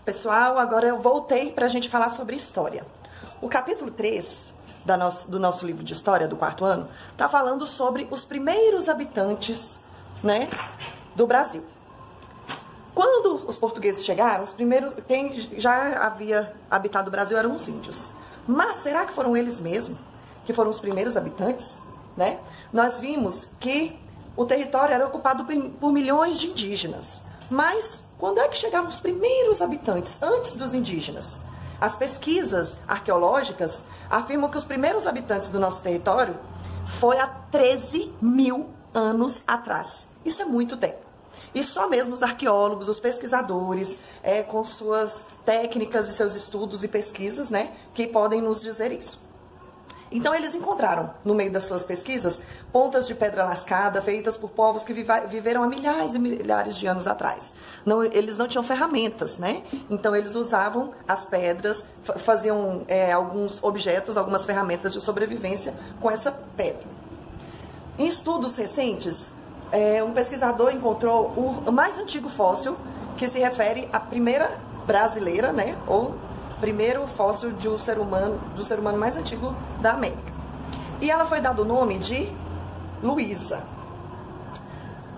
Pessoal, agora eu voltei para a gente falar sobre história. O capítulo 3 do nosso livro de história do 4º ano está falando sobre os primeiros habitantes, né, do Brasil. Quando os portugueses chegaram, quem já havia habitado o Brasil eram os índios. Mas será que foram eles mesmos que foram os primeiros habitantes, né? Nós vimos que o território era ocupado por milhões de indígenas. Mas quando é que chegaram os primeiros habitantes, antes dos indígenas? As pesquisas arqueológicas afirmam que os primeiros habitantes do nosso território foi há 13 mil anos atrás. Isso é muito tempo. E só mesmo os arqueólogos, os pesquisadores, com suas técnicas e seus estudos e pesquisas, né, que podem nos dizer isso. Então eles encontraram, no meio das suas pesquisas, pontas de pedra lascada feitas por povos que viveram há milhares e milhares de anos atrás. Eles não tinham ferramentas, né? Então eles usavam as pedras, faziam alguns objetos, algumas ferramentas de sobrevivência com essa pedra. Em estudos recentes, um pesquisador encontrou o mais antigo fóssil que se refere à primeira brasileira, né? Ou primeiro fóssil do ser humano mais antigo da América. E ela foi dado o nome de Luísa.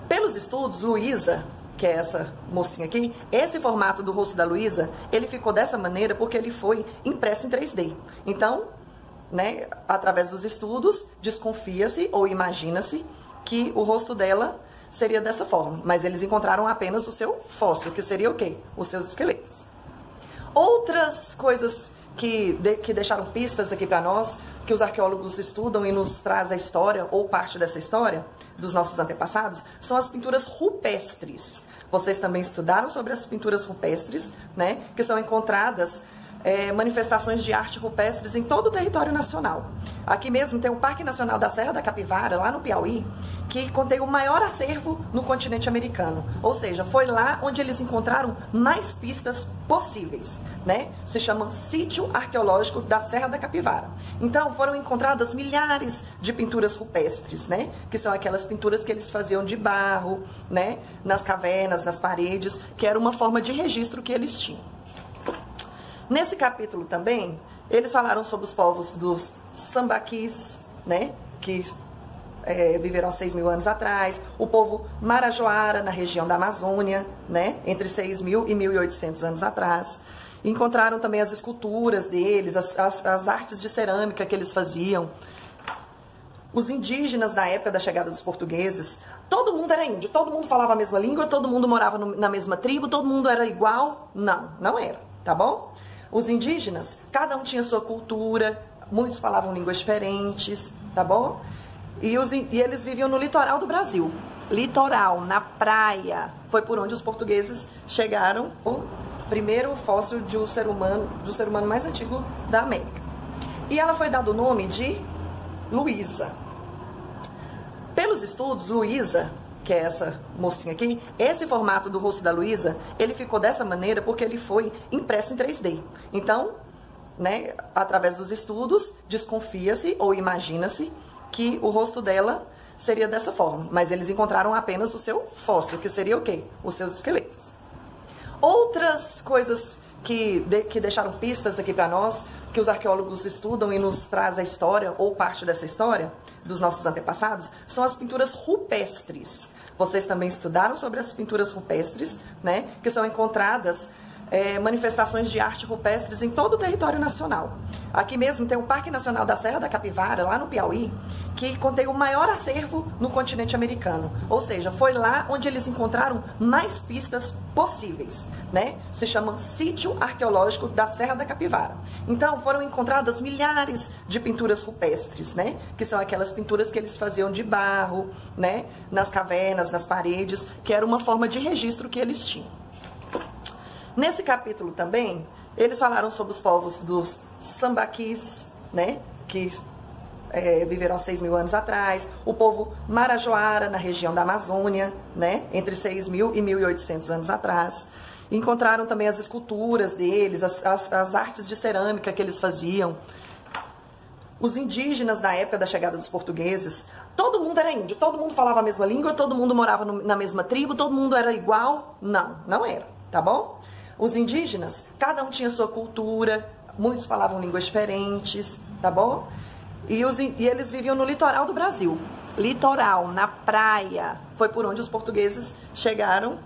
Pelos estudos, Luísa, que é essa mocinha aqui, esse formato do rosto da Luísa, ele ficou dessa maneira porque ele foi impresso em 3D. Então, né, através dos estudos, desconfia-se ou imagina-se que o rosto dela seria dessa forma. Mas eles encontraram apenas o seu fóssil, que seria o quê? Os seus esqueletos. Outras coisas que deixaram pistas aqui para nós, que os arqueólogos estudam e nos traz a história, ou parte dessa história, dos nossos antepassados, são as pinturas rupestres. Vocês também estudaram sobre as pinturas rupestres, né? Que são encontradas manifestações de arte rupestres em todo o território nacional. Aqui mesmo tem o Parque Nacional da Serra da Capivara, lá no Piauí, que contém o maior acervo no continente americano. Ou seja, foi lá onde eles encontraram mais pistas possíveis, né? Se chama Sítio Arqueológico da Serra da Capivara. Então, foram encontradas milhares de pinturas rupestres, né? Que são aquelas pinturas que eles faziam de barro, né? Nas cavernas, nas paredes, que era uma forma de registro que eles tinham. Nesse capítulo também, eles falaram sobre os povos dos sambaquis, né, que viveram há 6 mil anos atrás, o povo marajoara, na região da Amazônia, né, entre 6 mil e 1.800 anos atrás. Encontraram também as esculturas deles, as artes de cerâmica que eles faziam. Os indígenas, na época da chegada dos portugueses, todo mundo era índio, todo mundo falava a mesma língua, todo mundo morava na mesma tribo, todo mundo era igual. Não era, tá bom? Os indígenas, cada um tinha sua cultura, muitos falavam línguas diferentes, tá bom? E eles viviam no litoral do Brasil. Litoral, na praia. Foi por onde os portugueses chegaram, o primeiro fóssil do ser humano mais antigo da América. E ela foi dado o nome de Luísa. Pelos estudos, Luísa, que é essa mocinha aqui, esse formato do rosto da Luísa, ele ficou dessa maneira porque ele foi impresso em 3D. Então, né, através dos estudos, desconfia-se ou imagina-se que o rosto dela seria dessa forma. Mas eles encontraram apenas o seu fóssil, que seria o quê? Os seus esqueletos. Outras coisas que deixaram pistas aqui para nós, que os arqueólogos estudam e nos traz a história, ou parte dessa história, dos nossos antepassados, são as pinturas rupestres. Vocês também estudaram sobre as pinturas rupestres, né? Que são encontradas manifestações de arte rupestres em todo o território nacional. Aqui mesmo tem o Parque Nacional da Serra da Capivara, lá no Piauí, que contém o maior acervo no continente americano. Ou seja, foi lá onde eles encontraram mais pistas possíveis, né? Se chama Sítio Arqueológico da Serra da Capivara. Então, foram encontradas milhares de pinturas rupestres, né? Que são aquelas pinturas que eles faziam de barro, né? Nas cavernas, nas paredes, que era uma forma de registro que eles tinham. Nesse capítulo também, eles falaram sobre os povos dos sambaquis, né, que viveram há 6 mil anos atrás, o povo marajoara, na região da Amazônia, né, entre 6 mil e 1.800 anos atrás. Encontraram também as esculturas deles, as artes de cerâmica que eles faziam. Os indígenas, na época da chegada dos portugueses, todo mundo era índio, todo mundo falava a mesma língua, todo mundo morava na mesma tribo, todo mundo era igual. Não era, tá bom? Os indígenas, cada um tinha sua cultura, muitos falavam línguas diferentes, tá bom? E eles viviam no litoral do Brasil. Litoral, na praia. Foi por onde os portugueses chegaram